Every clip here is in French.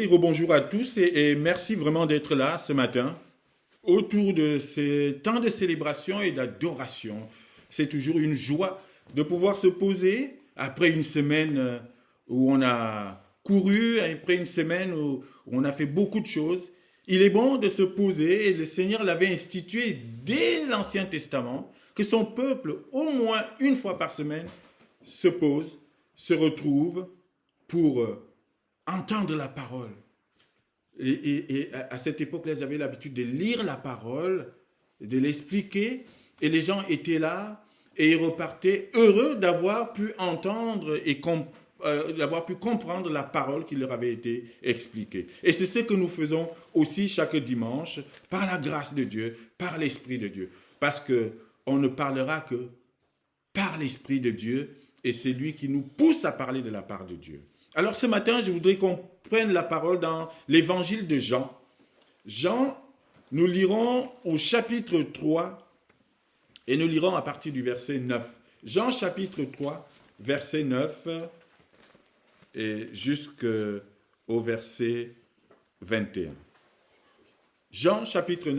dire au bonjour à tous et merci vraiment d'être là ce matin autour de ces temps de célébration et d'adoration. C'est toujours une joie de pouvoir se poser après une semaine où on a couru, après une semaine où on a fait beaucoup de choses. Il est bon de se poser et le Seigneur l'avait institué dès l'Ancien Testament que son peuple, au moins une fois par semaine, se pose, se retrouve pour entendre la parole. Et à cette époque-là, ils avaient l'habitude de lire la parole, de l'expliquer, et les gens étaient là et ils repartaient heureux d'avoir pu entendre et d'avoir pu comprendre la parole qui leur avait été expliquée. Et c'est ce que nous faisons aussi chaque dimanche, par la grâce de Dieu, par l'Esprit de Dieu. Parce qu'on ne parlera que par l'Esprit de Dieu, et c'est lui qui nous pousse à parler de la part de Dieu. Alors ce matin, je voudrais qu'on prenne la parole dans l'évangile de Jean. Jean, nous lirons au chapitre 3 et nous lirons à partir du verset 9. Jean chapitre 3, verset 9 et jusqu'au verset 21. Jean chapitre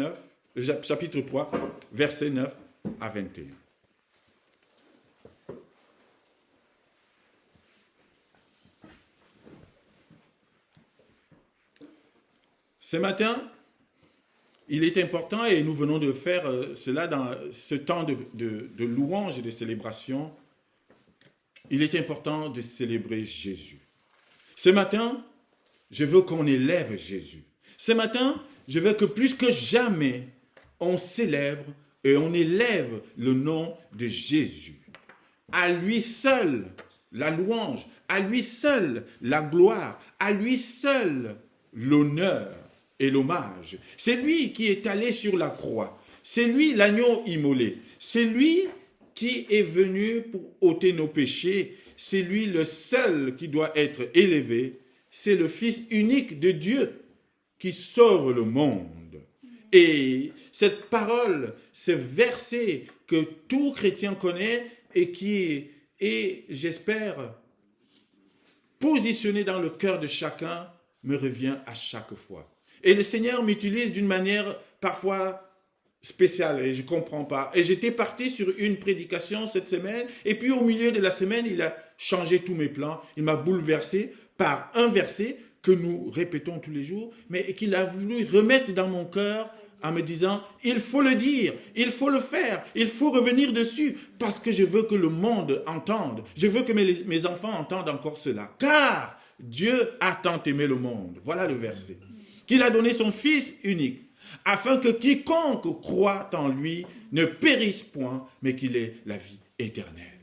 3, verset 9 à 21. Ce matin, il est important, et nous venons de faire cela dans ce temps de louange et de célébration, il est important de célébrer Jésus. Ce matin, je veux qu'on élève Jésus. Ce matin, je veux que plus que jamais, on célèbre et on élève le nom de Jésus. À lui seul, la louange, à lui seul, la gloire, à lui seul, l'honneur et l'hommage. C'est lui qui est allé sur la croix. C'est lui l'agneau immolé. C'est lui qui est venu pour ôter nos péchés. C'est lui le seul qui doit être élevé. C'est le Fils unique de Dieu qui sauve le monde. Et cette parole, ce verset que tout chrétien connaît et qui est, j'espère, positionné dans le cœur de chacun, me revient à chaque fois. Et le Seigneur m'utilise d'une manière parfois spéciale et je ne comprends pas. Et j'étais parti sur une prédication cette semaine et puis au milieu de la semaine, il a changé tous mes plans. Il m'a bouleversé par un verset que nous répétons tous les jours, mais qu'il a voulu remettre dans mon cœur en me disant, il faut le dire, il faut le faire, il faut revenir dessus parce que je veux que le monde entende. Je veux que mes enfants entendent encore cela. Car Dieu a tant aimé le monde. Voilà le verset. Qu'il a donné son Fils unique, afin que quiconque croit en lui ne périsse point, mais qu'il ait la vie éternelle.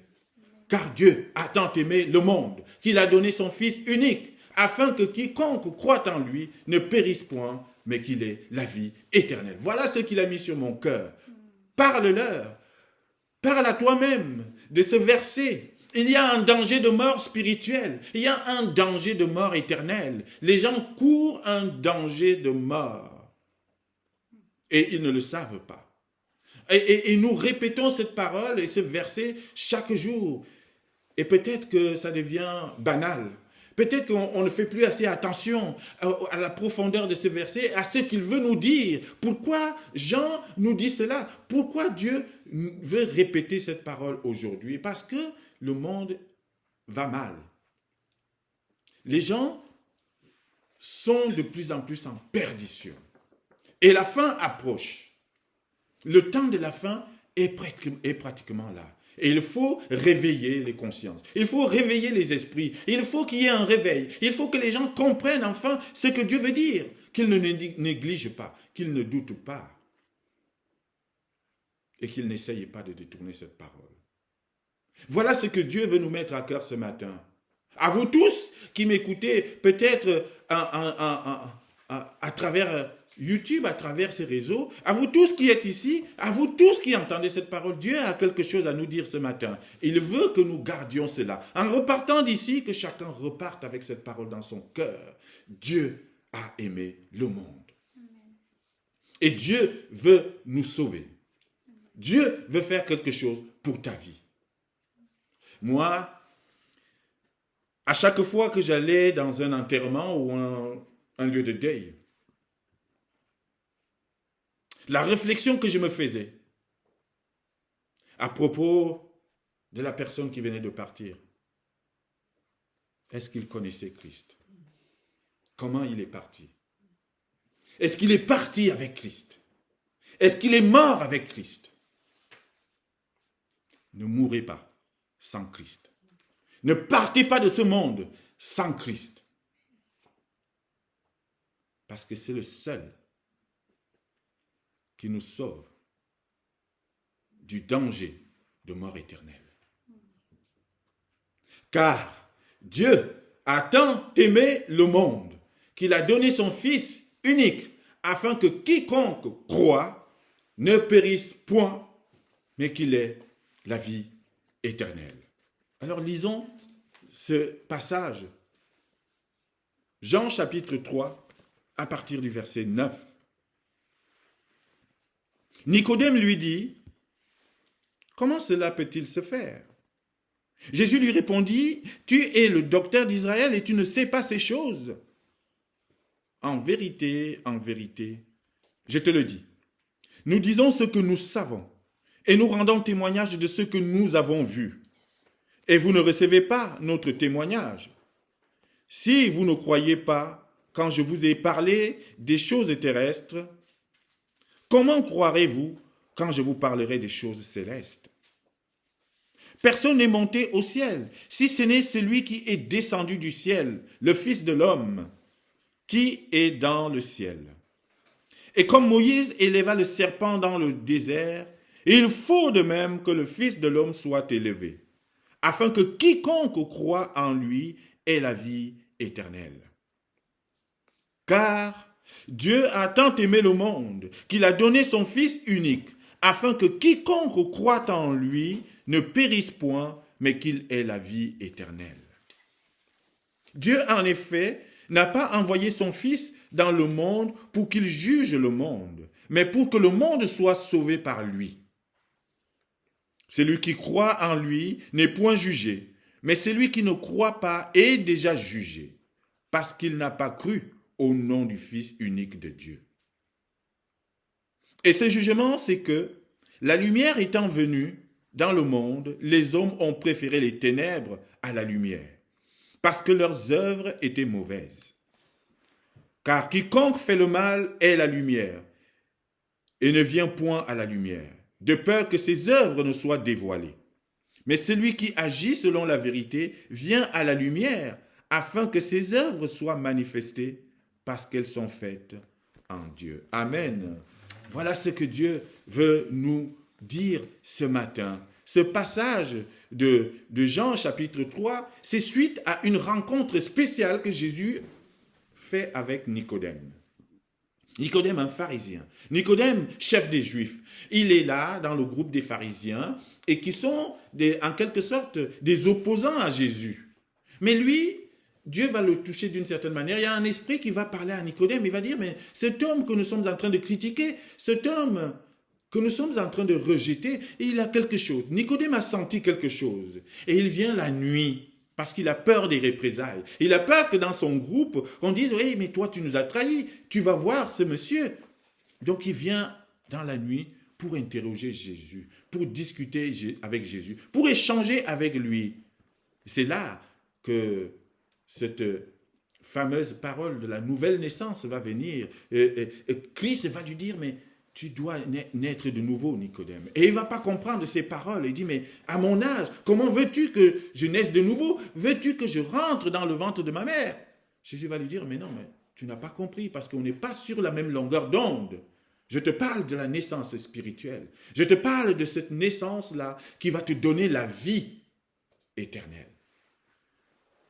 Car Dieu a tant aimé le monde, qu'il a donné son Fils unique, afin que quiconque croit en lui ne périsse point, mais qu'il ait la vie éternelle. Voilà ce qu'il a mis sur mon cœur. Parle-leur, parle à toi-même de ce verset. Il y a un danger de mort spirituelle. Il y a un danger de mort éternelle. Les gens courent un danger de mort. Et ils ne le savent pas. Et nous répétons cette parole et ce verset chaque jour. Et peut-être que ça devient banal. Peut-être qu'on ne fait plus assez attention à la profondeur de ce verset, à ce qu'il veut nous dire. Pourquoi Jean nous dit cela? Pourquoi Dieu veut répéter cette parole aujourd'hui? Parce que le monde va mal. Les gens sont de plus en plus en perdition. Et la fin approche. Le temps de la fin est pratiquement là. Et il faut réveiller les consciences. Il faut réveiller les esprits. Il faut qu'il y ait un réveil. Il faut que les gens comprennent enfin ce que Dieu veut dire. Qu'ils ne négligent pas, qu'ils ne doutent pas. Et qu'ils n'essayent pas de détourner cette parole. Voilà ce que Dieu veut nous mettre à cœur ce matin. À vous tous qui m'écoutez, peut-être à travers YouTube, à travers ces réseaux, à vous tous qui êtes ici, à vous tous qui entendez cette parole, Dieu a quelque chose à nous dire ce matin. Il veut que nous gardions cela. En repartant d'ici, que chacun reparte avec cette parole dans son cœur. Dieu a aimé le monde. Et Dieu veut nous sauver. Dieu veut faire quelque chose pour ta vie. Moi, à chaque fois que j'allais dans un enterrement ou un lieu de deuil. La réflexion que je me faisais à propos de la personne qui venait de partir. Est-ce qu'il connaissait Christ? Comment il est parti? Est-ce qu'il est parti avec Christ? Est-ce qu'il est mort avec Christ? Ne mourrez pas sans Christ. Ne partez pas de ce monde sans Christ. Parce que c'est le seul qui nous sauve du danger de mort éternelle. Car Dieu a tant aimé le monde qu'il a donné son Fils unique afin que quiconque croit ne périsse point, mais qu'il ait la vie éternelle. Alors lisons ce passage. Jean chapitre 3, à partir du verset 9. Nicodème lui dit, « Comment cela peut-il se faire ?» Jésus lui répondit, « Tu es le docteur d'Israël et tu ne sais pas ces choses. En vérité, je te le dis. Nous disons ce que nous savons et nous rendons témoignage de ce que nous avons vu. Et vous ne recevez pas notre témoignage. Si vous ne croyez pas quand je vous ai parlé des choses terrestres, comment croirez-vous quand je vous parlerai des choses célestes? Personne n'est monté au ciel, si ce n'est celui qui est descendu du ciel, le Fils de l'homme, qui est dans le ciel. Et comme Moïse éleva le serpent dans le désert, il faut de même que le Fils de l'homme soit élevé, afin que quiconque croit en lui ait la vie éternelle. Car Dieu a tant aimé le monde qu'il a donné son Fils unique, afin que quiconque croit en lui ne périsse point, mais qu'il ait la vie éternelle. Dieu, en effet, n'a pas envoyé son Fils dans le monde pour qu'il juge le monde, mais pour que le monde soit sauvé par lui. Celui qui croit en lui n'est point jugé, mais celui qui ne croit pas est déjà jugé, parce qu'il n'a pas cru au nom du Fils unique de Dieu. Et ce jugement, c'est que, la lumière étant venue dans le monde, les hommes ont préféré les ténèbres à la lumière, parce que leurs œuvres étaient mauvaises. Car quiconque fait le mal est la lumière, et ne vient point à la lumière, de peur que ses œuvres ne soient dévoilées. Mais celui qui agit selon la vérité vient à la lumière, afin que ses œuvres soient manifestées, parce qu'elles sont faites en Dieu. Amen. Voilà ce que Dieu veut nous dire ce matin. Ce passage de Jean chapitre 3, c'est suite à une rencontre spéciale que Jésus fait avec Nicodème. Nicodème, un pharisien. Nicodème, chef des Juifs. Il est là dans le groupe des pharisiens et qui sont en quelque sorte des opposants à Jésus. Mais lui, Dieu va le toucher d'une certaine manière. Il y a un esprit qui va parler à Nicodème. Il va dire, mais cet homme que nous sommes en train de critiquer, cet homme que nous sommes en train de rejeter, il a quelque chose. Nicodème a senti quelque chose. Et il vient la nuit parce qu'il a peur des représailles. Il a peur que dans son groupe, on dise, oui, mais toi, tu nous as trahis. Tu vas voir ce monsieur. Donc, il vient dans la nuit pour interroger Jésus, pour discuter avec Jésus, pour échanger avec lui. C'est là que cette fameuse parole de la nouvelle naissance va venir. Christ va lui dire, mais tu dois naître de nouveau, Nicodème. Et il ne va pas comprendre ces paroles. Il dit, mais à mon âge, comment veux-tu que je naisse de nouveau? Veux-tu que je rentre dans le ventre de ma mère? Jésus va lui dire, mais non, mais tu n'as pas compris parce qu'on n'est pas sur la même longueur d'onde. Je te parle de la naissance spirituelle. Je te parle de cette naissance-là qui va te donner la vie éternelle.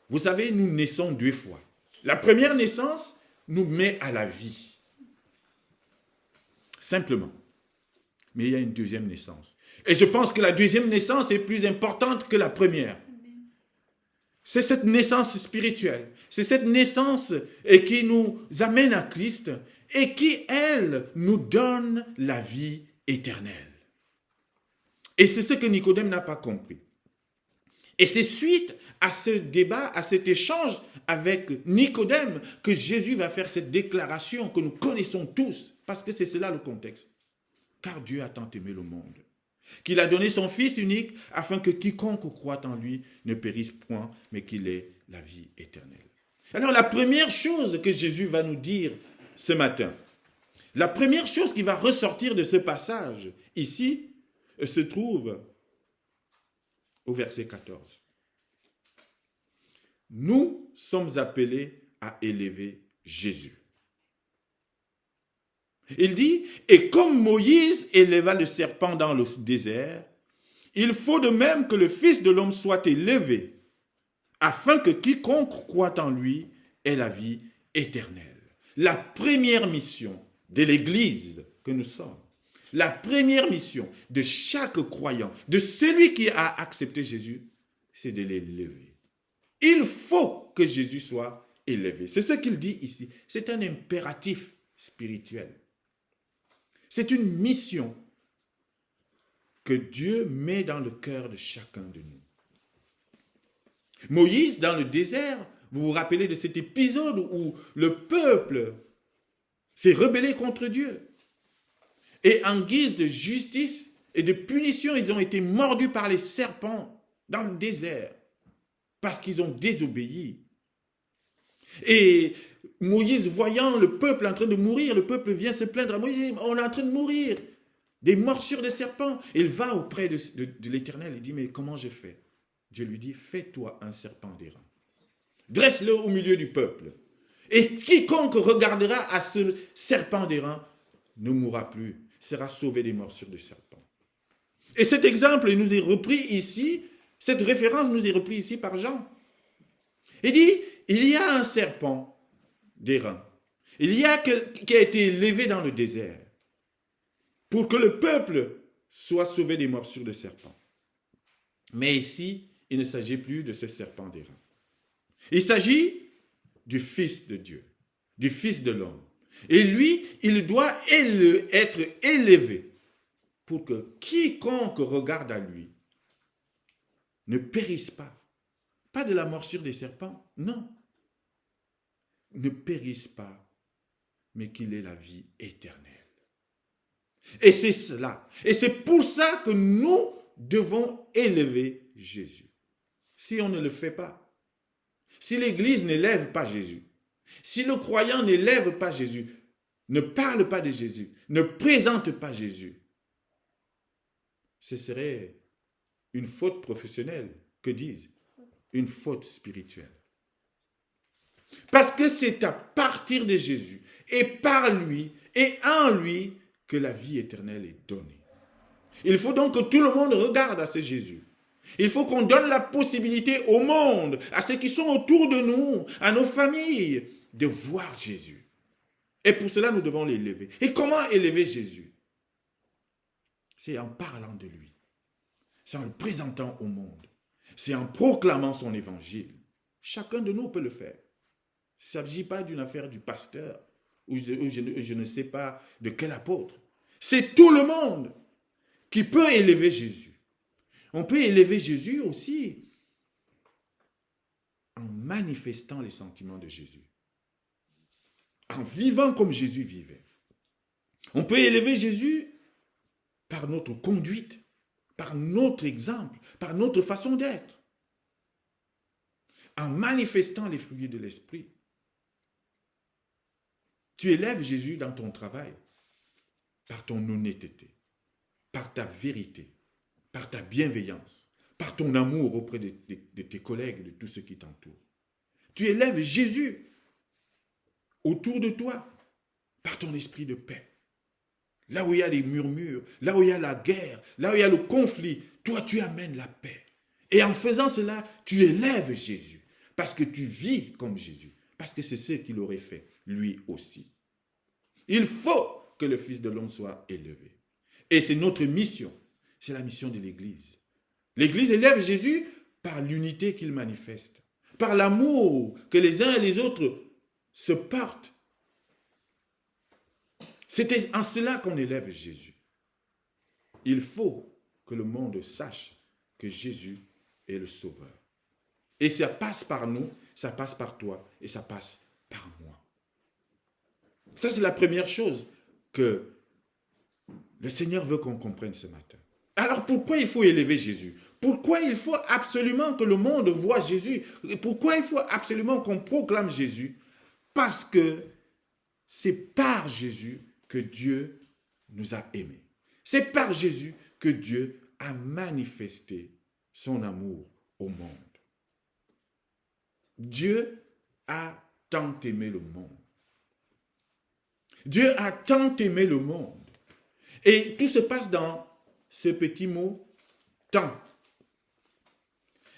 Vous savez, nous naissons 2 fois. La première naissance nous met à la vie. Simplement. Mais il y a une deuxième naissance. Et je pense que la deuxième naissance est plus importante que la première. C'est cette naissance spirituelle. C'est cette naissance qui nous amène à Christ et qui, elle, nous donne la vie éternelle. Et c'est ce que Nicodème n'a pas compris. Et c'est suite à ce débat, à cet échange avec Nicodème, que Jésus va faire cette déclaration que nous connaissons tous, parce que c'est cela le contexte. Car Dieu a tant aimé le monde, qu'il a donné son Fils unique, afin que quiconque croit en lui ne périsse point, mais qu'il ait la vie éternelle. Alors la première chose que Jésus va nous dire ce matin, la première chose qui va ressortir de ce passage ici, se trouve au verset 14. Nous sommes appelés à élever Jésus. Il dit, et comme Moïse éleva le serpent dans le désert, il faut de même que le Fils de l'homme soit élevé, afin que quiconque croit en lui ait la vie éternelle. La première mission de l'Église que nous sommes, la première mission de chaque croyant, de celui qui a accepté Jésus, c'est de l'élever. Il faut que Jésus soit élevé. C'est ce qu'il dit ici. C'est un impératif spirituel. C'est une mission que Dieu met dans le cœur de chacun de nous. Moïse, dans le désert, vous vous rappelez de cet épisode où le peuple s'est rebellé contre Dieu. Et en guise de justice et de punition, ils ont été mordus par les serpents dans le désert parce qu'ils ont désobéi. Et Moïse, voyant le peuple en train de mourir, le peuple vient se plaindre à Moïse, on est en train de mourir, des morsures de serpents. Il va auprès de l'Éternel et dit, mais comment je fais? Dieu lui dit, fais-toi un serpent d'airain. Dresse-le au milieu du peuple. Et quiconque regardera à ce serpent d'airain ne mourra plus, sera sauvé des morsures de serpent. Et cet exemple nous est repris ici, cette référence nous est reprise ici par Jean. Il dit, il y a un serpent d'airain, qui a été élevé dans le désert pour que le peuple soit sauvé des morsures de serpent. Mais ici, il ne s'agit plus de ce serpent d'airain. Il s'agit du Fils de Dieu, du Fils de l'homme. Et lui, il doit être élevé pour que quiconque regarde à lui ne périsse pas. Pas de la morsure des serpents, non. Ne périsse pas, mais qu'il ait la vie éternelle. Et c'est cela. Et c'est pour ça que nous devons élever Jésus. Si on ne le fait pas, si l'Église n'élève pas Jésus, si le croyant n'élève pas Jésus, ne parle pas de Jésus, ne présente pas Jésus, ce serait une faute professionnelle, que disent, une faute spirituelle. Parce que c'est à partir de Jésus et par lui et en lui que la vie éternelle est donnée. Il faut donc que tout le monde regarde à ce Jésus. Il faut qu'on donne la possibilité au monde, à ceux qui sont autour de nous, à nos familles, de voir Jésus. Et pour cela, nous devons l'élever. Et comment élever Jésus? C'est en parlant de lui. C'est en le présentant au monde. C'est en proclamant son évangile. Chacun de nous peut le faire. Il ne s'agit pas d'une affaire du pasteur ou je ne sais pas de quel apôtre. C'est tout le monde qui peut élever Jésus. On peut élever Jésus aussi en manifestant les sentiments de Jésus, en vivant comme Jésus vivait. On peut élever Jésus par notre conduite, par notre exemple, par notre façon d'être, en manifestant les fruits de l'esprit. Tu élèves Jésus dans ton travail, par ton honnêteté, par ta vérité, par ta bienveillance, par ton amour auprès de tes collègues, de tous ceux qui t'entourent. Tu élèves Jésus autour de toi, par ton esprit de paix. Là où il y a des murmures, là où il y a la guerre, là où il y a le conflit, toi tu amènes la paix. Et en faisant cela, tu élèves Jésus, parce que tu vis comme Jésus, parce que c'est ce qu'il aurait fait, lui aussi. Il faut que le Fils de l'homme soit élevé. Et c'est notre mission, c'est la mission de l'Église. L'Église élève Jésus par l'unité qu'il manifeste, par l'amour que les uns et les autres se portent. C'est en cela qu'on élève Jésus. Il faut que le monde sache que Jésus est le Sauveur. Et ça passe par nous, ça passe par toi et ça passe par moi. Ça, c'est la première chose que le Seigneur veut qu'on comprenne ce matin. Alors pourquoi il faut élever Jésus? Pourquoi il faut absolument que le monde voie Jésus? Pourquoi il faut absolument qu'on proclame Jésus? Parce que c'est par Jésus que Dieu nous a aimés. C'est par Jésus que Dieu a manifesté son amour au monde. Dieu a tant aimé le monde. Dieu a tant aimé le monde. Et tout se passe dans ce petit mot « tant ».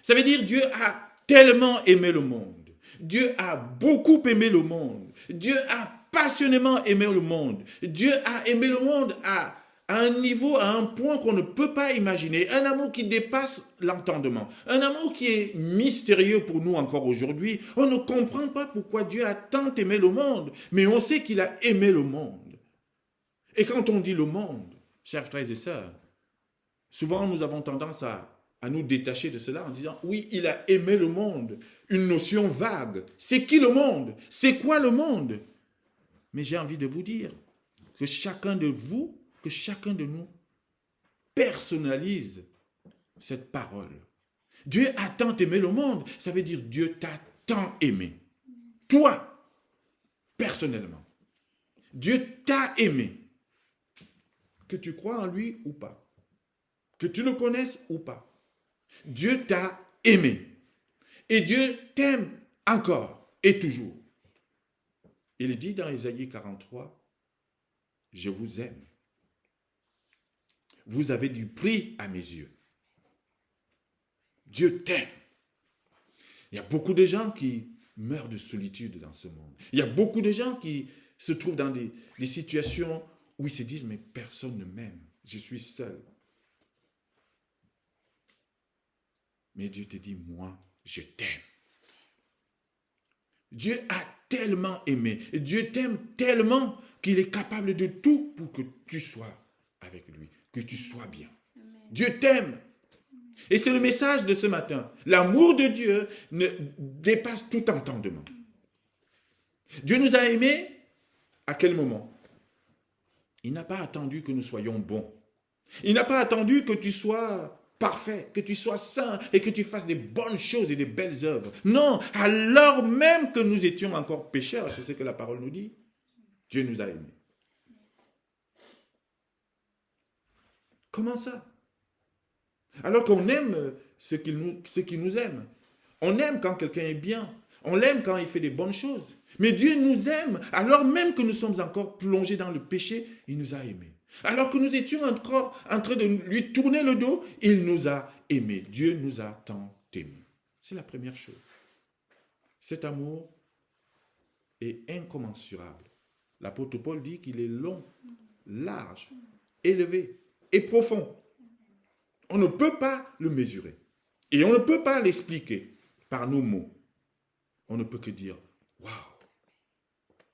Ça veut dire Dieu a tellement aimé le monde. Dieu a beaucoup aimé le monde. Dieu a passionnément aimé le monde. Dieu a aimé le monde à un niveau, à un point qu'on ne peut pas imaginer. Un amour qui dépasse l'entendement. Un amour qui est mystérieux pour nous encore aujourd'hui. On ne comprend pas pourquoi Dieu a tant aimé le monde, mais on sait qu'il a aimé le monde. Et quand on dit le monde, chers frères et sœurs, souvent nous avons tendance à nous détacher de cela en disant, oui, il a aimé le monde. Une notion vague. C'est qui le monde? C'est quoi le monde? Mais j'ai envie de vous dire que chacun de vous, que chacun de nous personnalise cette parole. Dieu a tant aimé le monde, ça veut dire Dieu t'a tant aimé. Toi, personnellement. Dieu t'a aimé. Que tu crois en lui ou pas. Que tu le connaisses ou pas. Dieu t'a aimé. Et Dieu t'aime encore et toujours. Il dit dans Ésaïe 43, « Je vous aime. Vous avez du prix à mes yeux. » Dieu t'aime. Il y a beaucoup de gens qui meurent de solitude dans ce monde. Il y a beaucoup de gens qui se trouvent dans des situations où ils se disent, mais personne ne m'aime. Je suis seul. Mais Dieu te dit, moi, je t'aime. Dieu a tellement aimé. Et Dieu t'aime tellement qu'il est capable de tout pour que tu sois avec lui, que tu sois bien. Amen. Dieu t'aime. Et c'est le message de ce matin. L'amour de Dieu dépasse tout entendement. Dieu nous a aimés à quel moment? Il n'a pas attendu que nous soyons bons. Il n'a pas attendu que tu sois parfait, que tu sois saint et que tu fasses des bonnes choses et des belles œuvres. Non, alors même que nous étions encore pécheurs, c'est ce que la parole nous dit, Dieu nous a aimés. Comment ça? Alors qu'on aime ceux qui nous aiment. On aime quand quelqu'un est bien. On l'aime quand il fait des bonnes choses. Mais Dieu nous aime, alors même que nous sommes encore plongés dans le péché, il nous a aimés. Alors que nous étions encore en train de lui tourner le dos, il nous a aimés. Dieu nous a tant aimés. C'est la première chose. Cet amour est incommensurable. L'apôtre Paul dit qu'il est long, large, élevé et profond. On ne peut pas le mesurer. Et on ne peut pas l'expliquer par nos mots. On ne peut que dire, waouh,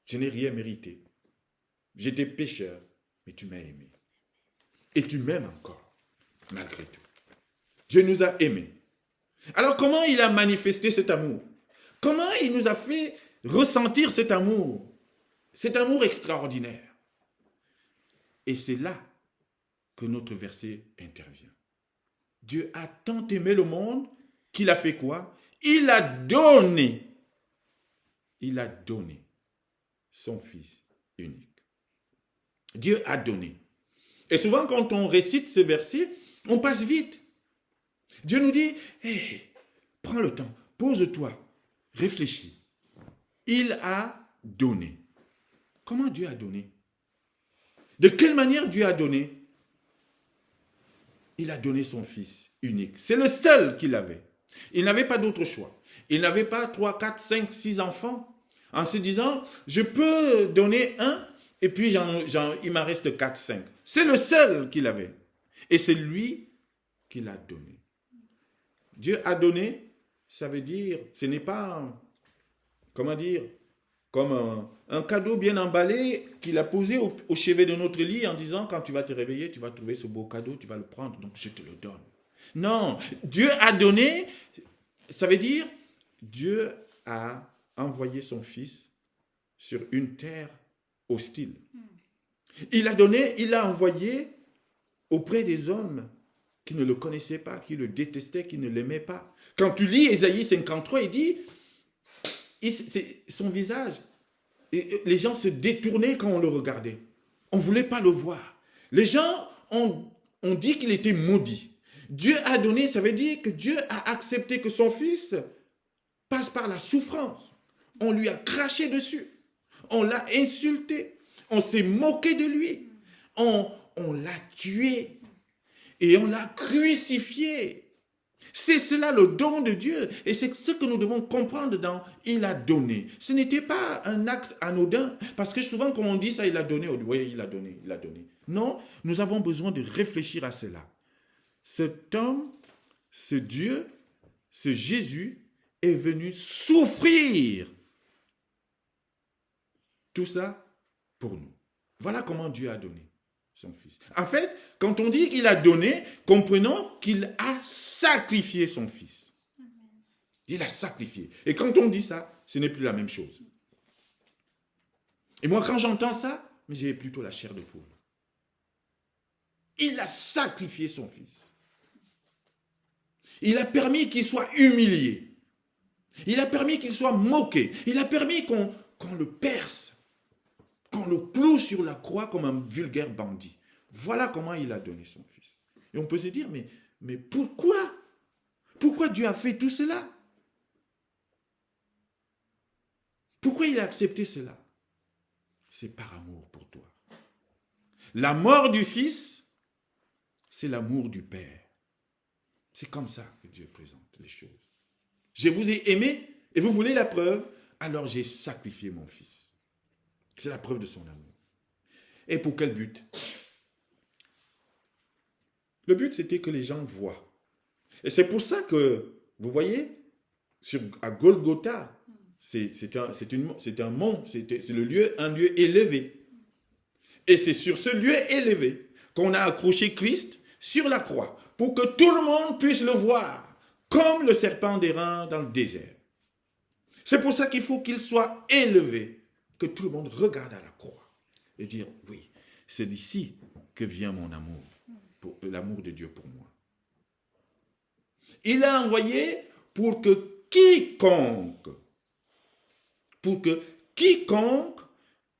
je n'ai rien mérité. J'étais pécheur, mais tu m'as aimé. Et tu m'aimes encore, malgré tout. Dieu nous a aimés. Alors comment il a manifesté cet amour? Comment il nous a fait ressentir cet amour extraordinaire? Et c'est là que notre verset intervient. Dieu a tant aimé le monde qu'il a fait quoi? Il a donné son Fils unique. Dieu a donné. Et souvent, quand on récite ce verset, on passe vite. Dieu nous dit, hey, prends le temps, pose-toi, réfléchis. Il a donné. Comment Dieu a donné? De quelle manière Dieu a donné? Il a donné son Fils unique. C'est le seul qu'il avait. Il n'avait pas d'autre choix. Il n'avait pas 3, 4, 5, 6 enfants en se disant, je peux donner un et puis il m'en reste 4, 5. C'est le seul qu'il avait. Et c'est lui qui l'a donné. Dieu a donné, ça veut dire, ce n'est pas, comment dire, comme un cadeau bien emballé qu'il a posé au chevet de notre lit en disant, quand tu vas te réveiller, tu vas trouver ce beau cadeau, tu vas le prendre, donc je te le donne. Non, Dieu a donné Ça veut dire, Dieu a envoyé son Fils sur une terre hostile. Il a envoyé auprès des hommes qui ne le connaissaient pas, qui le détestaient, qui ne l'aimaient pas. Quand tu lis Ésaïe 53, il dit, son visage, les gens se détournaient quand on le regardait. On ne voulait pas le voir. Les gens ont dit qu'il était maudit. Dieu a donné, ça veut dire que Dieu a accepté que son Fils passe par la souffrance. On lui a craché dessus. On l'a insulté. On s'est moqué de lui. On l'a tué. Et on l'a crucifié. C'est cela le don de Dieu. Et c'est ce que nous devons comprendre dans « il a donné ». Ce n'était pas un acte anodin. Parce que souvent, quand on dit ça, il a donné, on dit « oui, il a donné, il a donné ». Non, nous avons besoin de réfléchir à cela. Cet homme, ce Dieu, ce Jésus est venu souffrir. Tout ça pour nous. Voilà comment Dieu a donné son Fils. En fait, quand on dit qu'il a donné, comprenons qu'il a sacrifié son Fils. Il a sacrifié. Et quand on dit ça, ce n'est plus la même chose. Et moi, quand j'entends ça, j'ai plutôt la chair de poule. Il a sacrifié son Fils. Il a permis qu'il soit humilié. Il a permis qu'il soit moqué. Il a permis qu'on le perce. Qu'on le cloue sur la croix comme un vulgaire bandit. Voilà comment il a donné son Fils. Et on peut se dire, mais pourquoi? Pourquoi Dieu a fait tout cela? Pourquoi il a accepté cela? C'est par amour pour toi. La mort du Fils, c'est l'amour du Père. C'est comme ça que Dieu présente les choses. Je vous ai aimé et vous voulez la preuve, alors j'ai sacrifié mon Fils. C'est la preuve de son amour. Et pour quel but? Le but, c'était que les gens voient. Et c'est pour ça que, vous voyez, à Golgotha, c'est un mont, c'est un lieu élevé. Et c'est sur ce lieu élevé qu'on a accroché Christ sur la croix, pour que tout le monde puisse le voir, comme le serpent d'airain dans le désert. C'est pour ça qu'il faut qu'il soit élevé, que tout le monde regarde à la croix et dire, oui, c'est d'ici que vient mon amour, l'amour de Dieu pour moi. Il a envoyé pour que quiconque,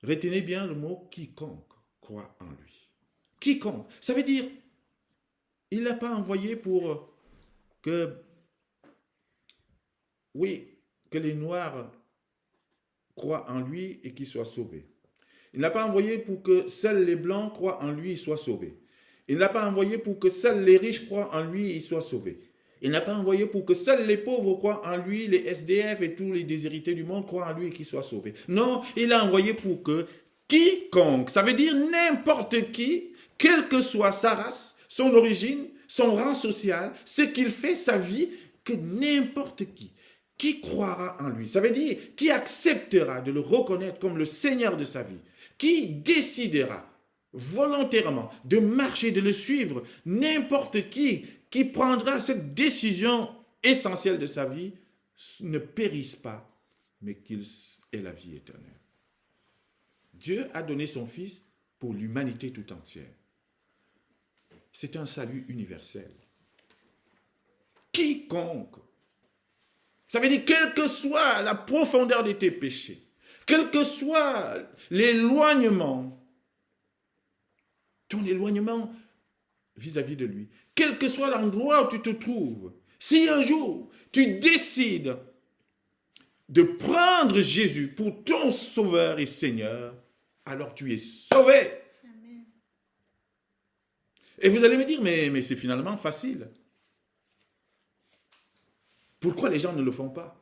retenez bien le mot quiconque, croit en lui. Quiconque, ça veut dire, il ne l'a pas envoyé pour que les Noirs croient en lui et qu'ils soient sauvés. Il n'a pas envoyé pour que seuls les Blancs croient en lui et soient sauvés. Il n'a pas envoyé pour que seuls les riches croient en lui et soient sauvés. Il n'a pas envoyé pour que seuls les pauvres croient en lui, les SDF et tous les déshérités du monde croient en lui et qu'ils soient sauvés. Non, il a envoyé pour que quiconque, ça veut dire n'importe qui, quelle que soit sa race, son origine, son rang social, ce qu'il fait, sa vie, que n'importe qui croira en lui. Ça veut dire qui acceptera de le reconnaître comme le Seigneur de sa vie, qui décidera volontairement de marcher, de le suivre, n'importe qui prendra cette décision essentielle de sa vie, ne périsse pas, mais qu'il ait la vie éternelle. Dieu a donné son Fils pour l'humanité tout entière. C'est un salut universel. Quiconque, ça veut dire quelle que soit la profondeur de tes péchés, quel que soit l'éloignement, ton éloignement vis-à-vis de lui, quel que soit l'endroit où tu te trouves, si un jour tu décides de prendre Jésus pour ton Sauveur et Seigneur, alors tu es sauvé. Amen. Et vous allez me dire, mais c'est finalement facile. Pourquoi les gens ne le font pas?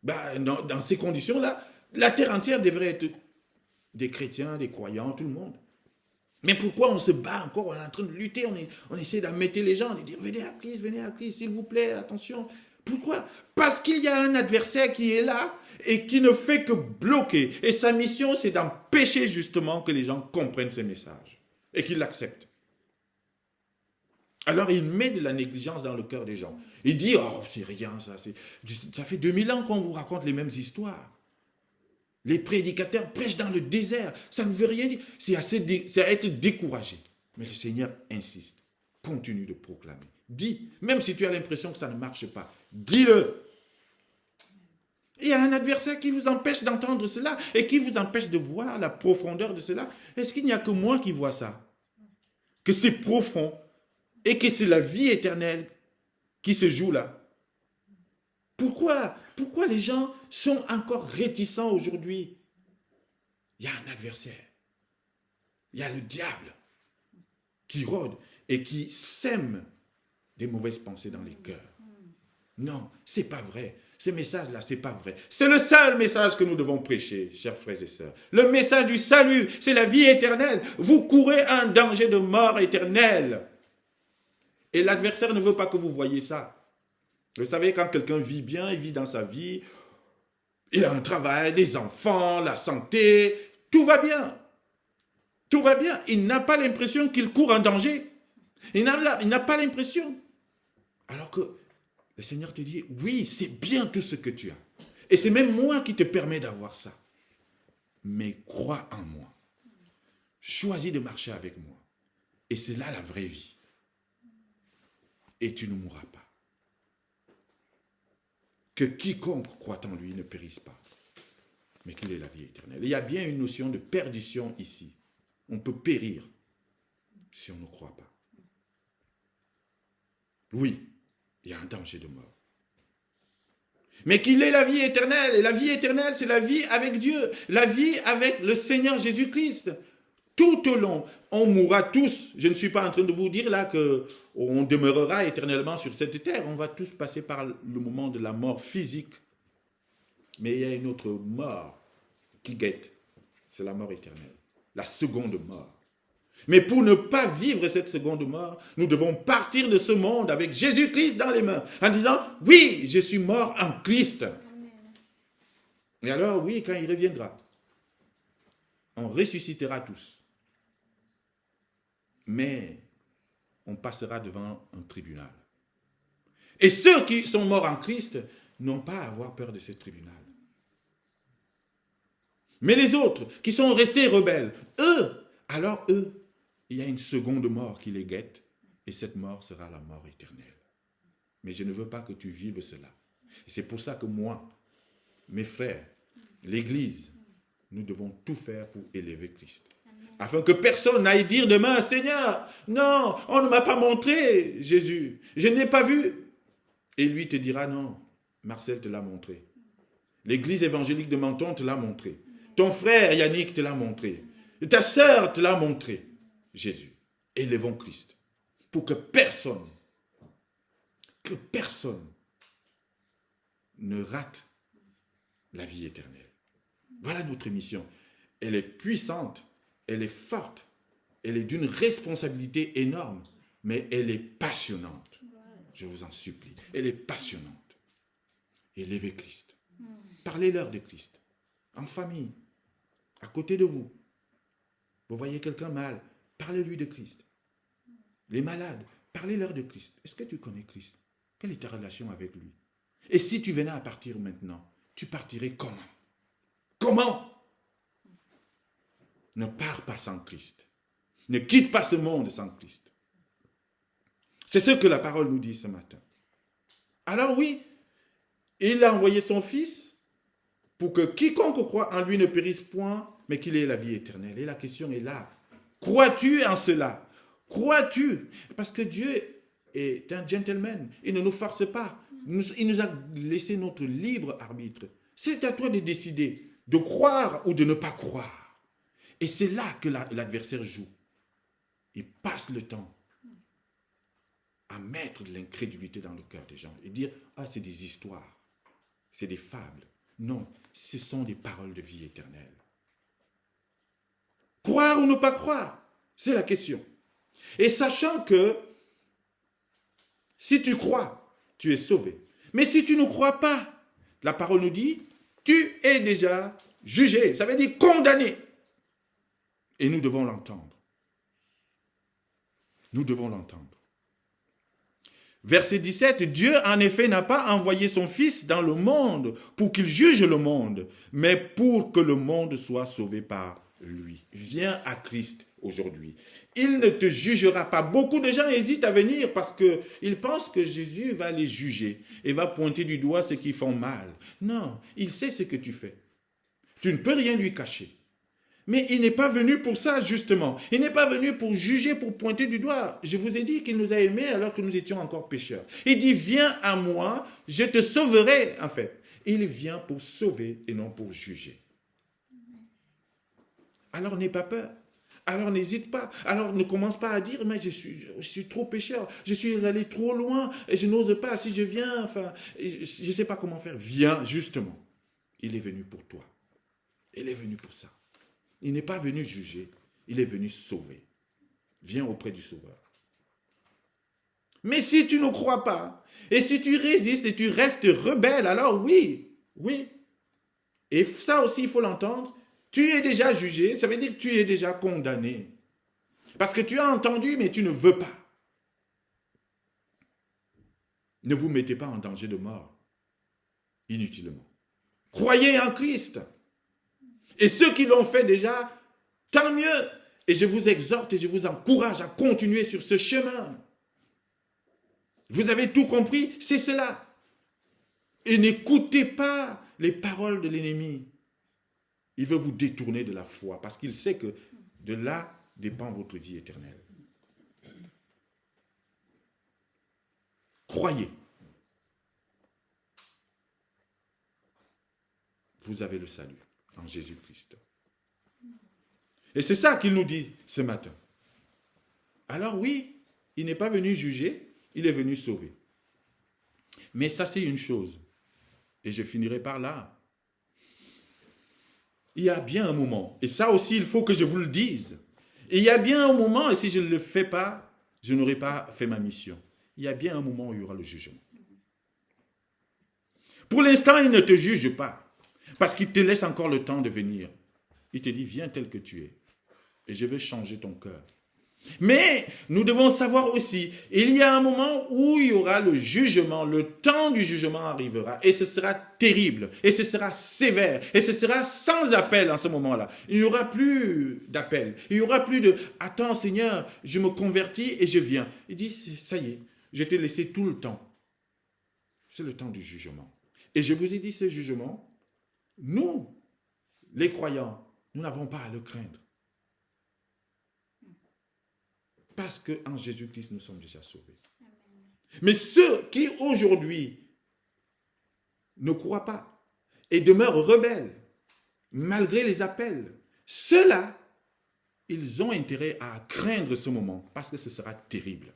Dans ces conditions-là, la terre entière devrait être des chrétiens, des croyants, tout le monde. Mais pourquoi on se bat encore? On est en train de lutter, on essaie d'amener les gens, de dire venez à Christ, s'il vous plaît, attention. Pourquoi? Parce qu'il y a un adversaire qui est là et qui ne fait que bloquer. Et sa mission, c'est d'empêcher justement que les gens comprennent ces messages et qu'ils l'acceptent. Alors il met de la négligence dans le cœur des gens. Il dit, oh, c'est rien ça, ça fait 2000 ans qu'on vous raconte les mêmes histoires. Les prédicateurs prêchent dans le désert, ça ne veut rien dire. C'est à être découragé. Mais le Seigneur insiste, continue de proclamer. Dis, même si tu as l'impression que ça ne marche pas, dis-le. Il y a un adversaire qui vous empêche d'entendre cela et qui vous empêche de voir la profondeur de cela. Est-ce qu'il n'y a que moi qui vois ça? Que c'est profond et que c'est la vie éternelle qui se joue là. Pourquoi les gens sont encore réticents aujourd'hui? Il y a un adversaire. Il y a le diable qui rôde et qui sème des mauvaises pensées dans les cœurs. Non, c'est pas vrai. Ce message-là, c'est pas vrai. C'est le seul message que nous devons prêcher, chers frères et sœurs. Le message du salut, c'est la vie éternelle. Vous courez un danger de mort éternelle. Et l'adversaire ne veut pas que vous voyiez ça. Vous savez, quand quelqu'un vit bien, il vit dans sa vie, il a un travail, des enfants, la santé, tout va bien. Tout va bien. Il n'a pas l'impression qu'il court un danger. Il n'a pas l'impression. Alors que le Seigneur te dit, oui, c'est bien tout ce que tu as. Et c'est même moi qui te permets d'avoir ça. Mais crois en moi. Choisis de marcher avec moi. Et c'est là la vraie vie. Et tu ne mourras pas. Que quiconque croit en lui ne périsse pas, mais qu'il ait la vie éternelle. Il y a bien une notion de perdition ici. On peut périr si on ne croit pas. Oui, il y a un danger de mort. Mais qu'il ait la vie éternelle. Et la vie éternelle, c'est la vie avec Dieu. La vie avec le Seigneur Jésus-Christ. Tout au long, on mourra tous. Je ne suis pas en train de vous dire là qu'on demeurera éternellement sur cette terre. On va tous passer par le moment de la mort physique. Mais il y a une autre mort qui guette. C'est la mort éternelle. La seconde mort. Mais pour ne pas vivre cette seconde mort, nous devons partir de ce monde avec Jésus-Christ dans les mains, en disant, oui, je suis mort en Christ. Amen. Et alors, oui, quand il reviendra, on ressuscitera tous. Mais on passera devant un tribunal. Et ceux qui sont morts en Christ n'ont pas à avoir peur de ce tribunal. Mais les autres qui sont restés rebelles, eux, il y a une seconde mort qui les guette, et cette mort sera la mort éternelle. Mais je ne veux pas que tu vives cela. Et c'est pour ça que moi, mes frères, l'Église, nous devons tout faire pour élever Christ. Afin que personne n'aille dire demain, Seigneur, non, on ne m'a pas montré Jésus, je ne l'ai pas vu. Et lui te dira, non, Marcel te l'a montré. L'église évangélique de Menton te l'a montré. Ton frère Yannick te l'a montré. Ta sœur te l'a montré. Jésus. Élevons Christ. Pour que personne ne rate la vie éternelle. Voilà notre mission. Elle est puissante, elle est forte, elle est d'une responsabilité énorme, mais elle est passionnante. Je vous en supplie. Elle est passionnante. Élevez Christ. Parlez-leur de Christ. En famille, à côté de vous. Vous voyez quelqu'un mal, parlez-lui de Christ. Les malades, parlez-leur de Christ. Est-ce que tu connais Christ? Quelle est ta relation avec lui? Et si tu venais à partir maintenant, tu partirais comment? Comment? Ne pars pas sans Christ. Ne quitte pas ce monde sans Christ. C'est ce que la parole nous dit ce matin. Alors oui, il a envoyé son Fils pour que quiconque croit en lui ne périsse point, mais qu'il ait la vie éternelle. Et la question est là. Crois-tu en cela? Crois-tu? Parce que Dieu est un gentleman. Il ne nous force pas. Il nous a laissé notre libre arbitre. C'est à toi de décider de croire ou de ne pas croire. Et c'est là que l'adversaire joue. Il passe le temps à mettre de l'incrédulité dans le cœur des gens et dire, ah, c'est des histoires, c'est des fables. Non, ce sont des paroles de vie éternelle. Croire ou ne pas croire, c'est la question. Et sachant que si tu crois, tu es sauvé. Mais si tu ne crois pas, la parole nous dit, tu es déjà jugé. Ça veut dire condamné. Et nous devons l'entendre. Nous devons l'entendre. Verset 17, Dieu en effet n'a pas envoyé son Fils dans le monde pour qu'il juge le monde, mais pour que le monde soit sauvé par lui. Viens à Christ aujourd'hui. Il ne te jugera pas. Beaucoup de gens hésitent à venir parce qu'ils pensent que Jésus va les juger et va pointer du doigt ceux qui font mal. Non, il sait ce que tu fais. Tu ne peux rien lui cacher. Mais il n'est pas venu pour ça, justement. Il n'est pas venu pour juger, pour pointer du doigt. Je vous ai dit qu'il nous a aimés alors que nous étions encore pécheurs. Il dit, viens à moi, je te sauverai, en fait. Il vient pour sauver et non pour juger. Alors n'aie pas peur. Alors n'hésite pas. Alors ne commence pas à dire, mais je suis trop pécheur. Je suis allé trop loin et je n'ose pas. Si je viens, enfin, je ne sais pas comment faire. Viens, justement. Il est venu pour toi. Il est venu pour ça. Il n'est pas venu juger, il est venu sauver. Viens auprès du Sauveur. Mais si tu ne crois pas, et si tu résistes et tu restes rebelle, alors oui. Et ça aussi, il faut l'entendre. Tu es déjà jugé, ça veut dire que tu es déjà condamné. Parce que tu as entendu, mais tu ne veux pas. Ne vous mettez pas en danger de mort, inutilement. Croyez en Christ. Et ceux qui l'ont fait déjà, tant mieux. Et je vous exhorte et je vous encourage à continuer sur ce chemin. Vous avez tout compris, c'est cela. Et n'écoutez pas les paroles de l'ennemi. Il veut vous détourner de la foi parce qu'il sait que de là dépend votre vie éternelle. Croyez. Vous avez le salut en Jésus-Christ. Et c'est ça qu'il nous dit ce matin. Alors oui, il n'est pas venu juger, il est venu sauver. Mais ça, c'est une chose. Et je finirai par là. Il y a bien un moment, et ça aussi, il faut que je vous le dise. Il y a bien un moment, et si je ne le fais pas, je n'aurai pas fait ma mission. Il y a bien un moment où il y aura le jugement. Pour l'instant, il ne te juge pas. Parce qu'il te laisse encore le temps de venir. Il te dit, viens tel que tu es. Et je vais changer ton cœur. Mais nous devons savoir aussi, il y a un moment où il y aura le jugement, le temps du jugement arrivera. Et ce sera terrible, et ce sera sévère, et ce sera sans appel en ce moment-là. Il n'y aura plus d'appel. Il n'y aura plus de, attends Seigneur, je me convertis et je viens. Il dit, ça y est, je t'ai laissé tout le temps. C'est le temps du jugement. Et je vous ai dit, ce jugement, nous, les croyants, nous n'avons pas à le craindre. Parce qu'en Jésus-Christ, nous sommes déjà sauvés. Mais ceux qui aujourd'hui ne croient pas et demeurent rebelles, malgré les appels, ceux-là, ils ont intérêt à craindre ce moment parce que ce sera terrible.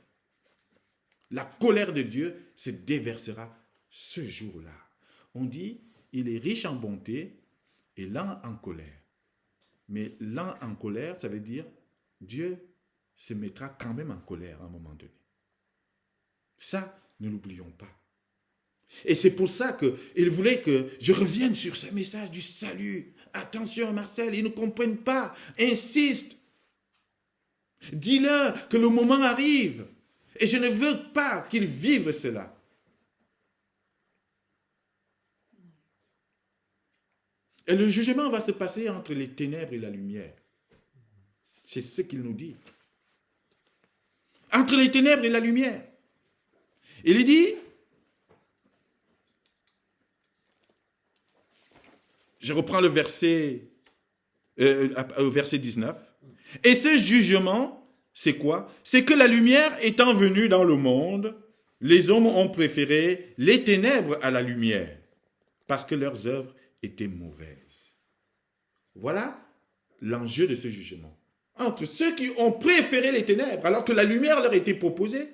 La colère de Dieu se déversera ce jour-là. On dit, il est riche en bonté et lent en colère. Mais lent en colère, ça veut dire Dieu se mettra quand même en colère à un moment donné. Ça, ne l'oublions pas. Et c'est pour ça qu'il voulait que je revienne sur ce message du salut. Attention Marcel, ils ne comprennent pas. Insiste. Dis-leur que le moment arrive. Et je ne veux pas qu'ils vivent cela. Et le jugement va se passer entre les ténèbres et la lumière. C'est ce qu'il nous dit. Entre les ténèbres et la lumière. Il dit, je reprends le verset 19. Et ce jugement, c'est quoi? C'est que la lumière étant venue dans le monde, les hommes ont préféré les ténèbres à la lumière, parce que leurs œuvres étaient mauvaises. Voilà l'enjeu de ce jugement. Entre ceux qui ont préféré les ténèbres, alors que la lumière leur était proposée,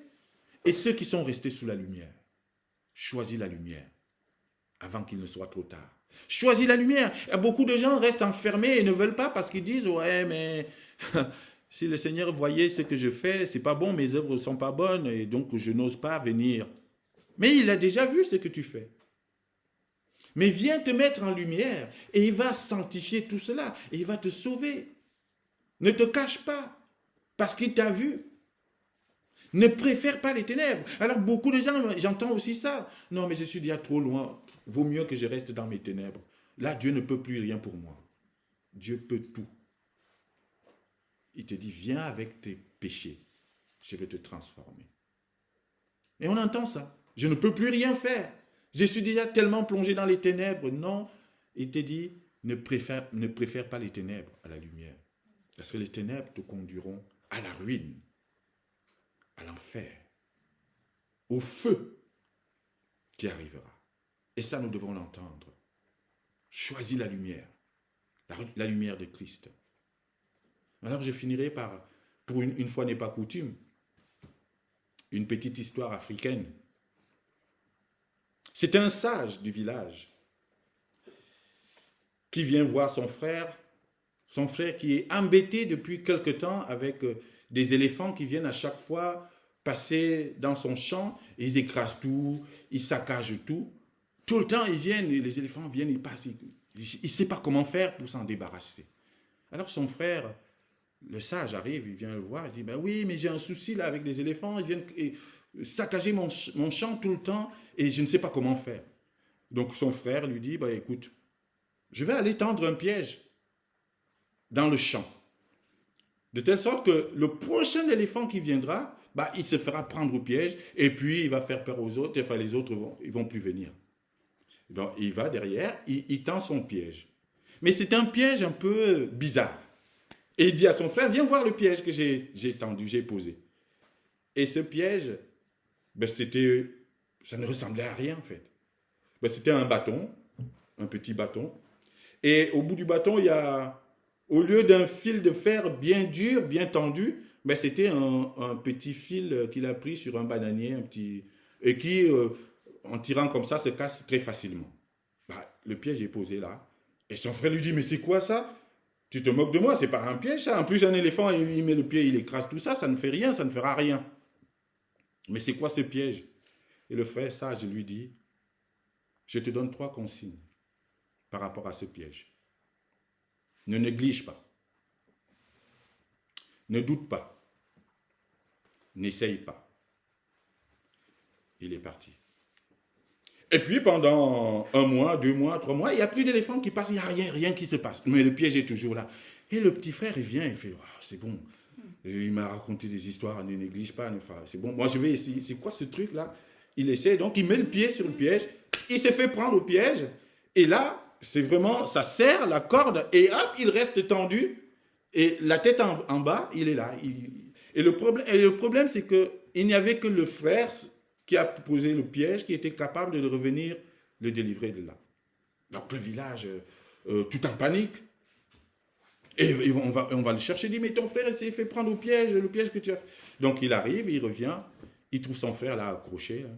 et ceux qui sont restés sous la lumière. Choisis la lumière, avant qu'il ne soit trop tard. Choisis la lumière. Et beaucoup de gens restent enfermés et ne veulent pas parce qu'ils disent, ouais, mais si le Seigneur voyait ce que je fais, c'est pas bon, mes œuvres ne sont pas bonnes, et donc je n'ose pas venir. Mais il a déjà vu ce que tu fais. Mais viens te mettre en lumière, et il va sanctifier tout cela, et il va te sauver. Ne te cache pas, parce qu'il t'a vu. ne préfère pas les ténèbres. Alors beaucoup de gens, j'entends aussi ça. Non, mais je suis déjà trop loin. Vaut mieux que je reste dans mes ténèbres. Là, Dieu ne peut plus rien pour moi. Dieu peut tout. Il te dit, viens avec tes péchés. Je vais te transformer. Et on entend ça. Je ne peux plus rien faire. Je suis déjà tellement plongé dans les ténèbres. Non, il te dit, ne préfère pas les ténèbres à la lumière. Parce que les ténèbres te conduiront à la ruine, à l'enfer, au feu qui arrivera. Et ça, nous devons l'entendre. Choisis la lumière, la lumière de Christ. Alors je finirai par, pour une fois n'est pas coutume, une petite histoire africaine. C'est un sage du village qui vient voir son frère qui est embêté depuis quelque temps avec des éléphants qui viennent à chaque fois passer dans son champ, et ils écrasent tout, ils saccagent tout. Tout le temps, les éléphants viennent, ils passent, il ne sait pas comment faire pour s'en débarrasser. Alors son frère, le sage, arrive, il vient le voir, il dit, ben oui, mais j'ai un souci là avec les éléphants, ils viennent saccager mon champ tout le temps, et je ne sais pas comment faire. Donc son frère lui dit, ben écoute, je vais aller tendre un piège dans le champ. De telle sorte que le prochain éléphant qui viendra, bah, il se fera prendre au piège et puis il va faire peur aux autres, enfin les autres ils vont plus venir. Donc il va derrière, il tend son piège. Mais c'est un piège un peu bizarre. Et il dit à son frère, viens voir le piège que j'ai tendu, j'ai posé. Et ce piège, ben, ça ne ressemblait à rien en fait. Ben, c'était un bâton, un petit bâton. Et au bout du bâton, il y a... Au lieu d'un fil de fer bien dur, bien tendu, ben c'était un petit fil qu'il a pris sur un bananier, et qui, en tirant comme ça, se casse très facilement. Ben, le piège est posé là. Et son frère lui dit, mais c'est quoi ça? Tu te moques de moi, c'est pas un piège ça. En plus, un éléphant, il met le pied, il écrase tout ça, ça ne fait rien, ça ne fera rien. Mais c'est quoi ce piège? Et le frère sage lui dit, je te donne 3 consignes par rapport à ce piège. Ne néglige pas. Ne doute pas. N'essaye pas. Il est parti. Et puis pendant 1 mois, 2 mois, 3 mois, il n'y a plus d'éléphants qui passent, il n'y a rien qui se passe. Mais le piège est toujours là. Et le petit frère, il vient, il fait, oh, c'est bon. Il m'a raconté des histoires, ne néglige pas, c'est bon. Moi, je vais essayer. C'est quoi ce truc-là? Il essaie, donc il met le pied sur le piège. Il s'est fait prendre au piège. Et là, c'est vraiment, ça serre la corde et hop, il reste tendu et la tête en bas, il est là. Et le problème, c'est qu'il n'y avait que le frère qui a posé le piège qui était capable de revenir le délivrer de là. Donc le village, tout en panique. Et on va le chercher, il dit, mais ton frère, il s'est fait prendre le piège que tu as fait. Donc il arrive, il revient, il trouve son frère là accroché, là.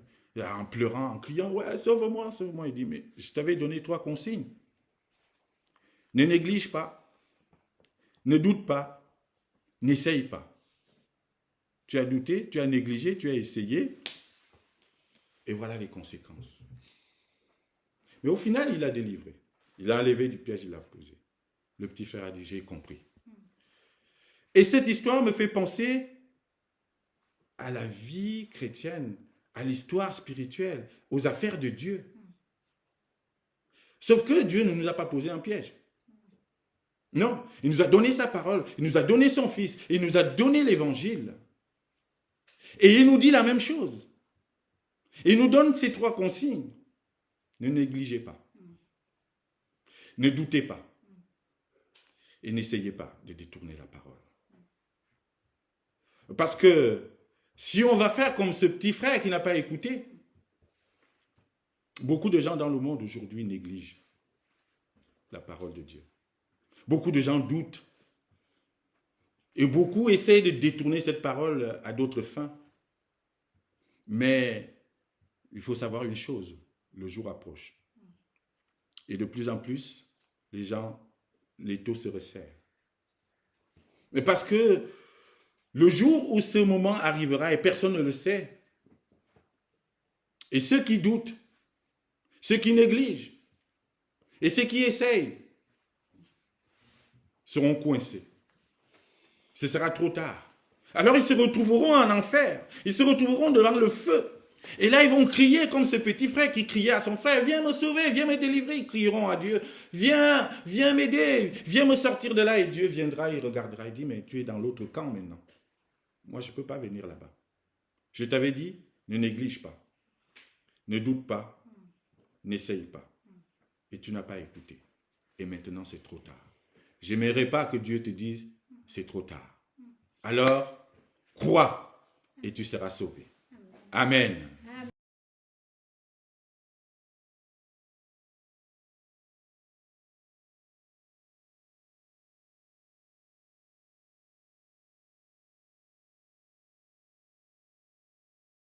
En pleurant, en criant, ouais, sauve-moi, sauve-moi. Il dit, mais je t'avais donné 3 consignes. Ne néglige pas, ne doute pas, n'essaye pas. Tu as douté, tu as négligé, tu as essayé, et voilà les conséquences. Mais au final, il a délivré. Il a enlevé du piège, il l'a posé. Le petit frère a dit, j'ai compris. Et cette histoire me fait penser à la vie chrétienne, à l'histoire spirituelle, aux affaires de Dieu. Sauf que Dieu ne nous a pas posé un piège. Non, il nous a donné sa parole, il nous a donné son Fils, il nous a donné l'évangile. Et il nous dit la même chose. Il nous donne ces 3 consignes. Ne négligez pas. Ne doutez pas. Et n'essayez pas de détourner la parole. Parce que si on va faire comme ce petit frère qui n'a pas écouté, beaucoup de gens dans le monde aujourd'hui négligent la parole de Dieu. Beaucoup de gens doutent. Et beaucoup essayent de détourner cette parole à d'autres fins. Mais il faut savoir une chose, le jour approche. Et de plus en plus, les taux se resserrent. Mais parce que le jour où ce moment arrivera, et personne ne le sait, et ceux qui doutent, ceux qui négligent, et ceux qui essayent, seront coincés. Ce sera trop tard. Alors ils se retrouveront en enfer. Ils se retrouveront devant le feu. Et là, ils vont crier comme ce petit frère qui criait à son frère, viens me sauver, viens me délivrer. Ils crieront à Dieu, viens m'aider, viens me sortir de là. Et Dieu viendra, il regardera, il dit, mais tu es dans l'autre camp maintenant. Moi, je ne peux pas venir là-bas. Je t'avais dit, ne néglige pas, ne doute pas, n'essaye pas. Et tu n'as pas écouté. Et maintenant, c'est trop tard. Je n'aimerais pas que Dieu te dise, c'est trop tard. Alors, crois et tu seras sauvé. Amen.